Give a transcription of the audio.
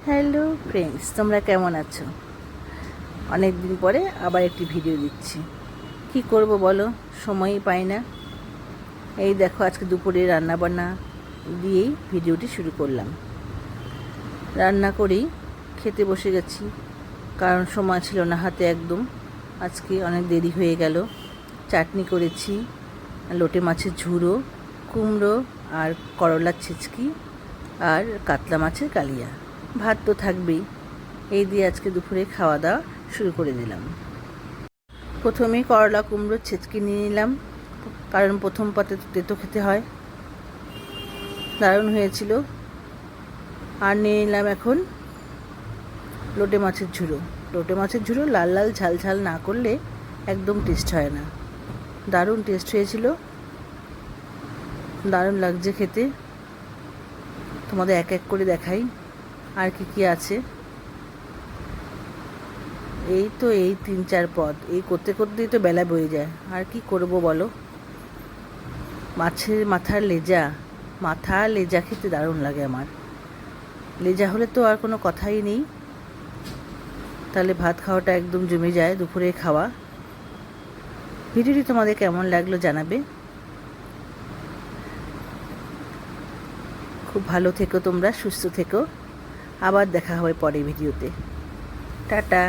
Hello friends, তোমরা কেমন আছো? অনেক দিন পরে আবার একটি ভিডিও দিচ্ছি। কি করব বলো, সময়ই পাই না। এই দেখো, আজকে দুপুরে রান্নাবান্না দিয়েই ভিডিওটি শুরু করলাম। রান্না করেই খেতে বসে গেছি, কারণ সময় ছিল না হাতে একদম। আজকে অনেক দেরি হয়ে গেল। চাটনি করেছি, লোটে মাছের ঝুড়ো, কুমড়ো আর করলার ছিচকি আর কাতলা মাছের কালিয়া। ভাত তো থাকবেই। এই দিয়ে আজকে দুপুরে খাওয়া দাওয়া শুরু করে দিলাম। প্রথমেই করলা কুমড়োর ছেঁচকি নিয়ে নিলাম, কারণ প্রথম পাতে তো তেতো খেতে হয়। দারুণ হয়েছিল। আর নিয়ে নিলাম এখন লোটে মাছের ঝুড়ো। লোটে মাছের ঝুড়ো লাল লাল ঝাল ঝাল না করলে একদম টেস্ট হয় না। দারুণ টেস্ট হয়েছিল, দারুণ লাগছে খেতে। তোমাদের এক এক করে দেখাই আর কি কি আছে। এই তো এই 3-4 পদ, এই করতে করতেই তো বেলা বয়ে যায়। আর কি করব বলো। মাছের মাথার লেজা খেতে দারুণ লাগে আমার। লেজা হলে তো আর কোনো কথাই নেই, তাহলে ভাত খাওয়াটা একদম জমে যায়, দুপুরে খাওয়া। ভিডিওটি তোমাদের কেমন লাগলো জানাবে। খুব ভালো থেকো তোমরা, সুস্থ থেকো। আবার দেখা হবে পরের ভিডিওতে। টাটা।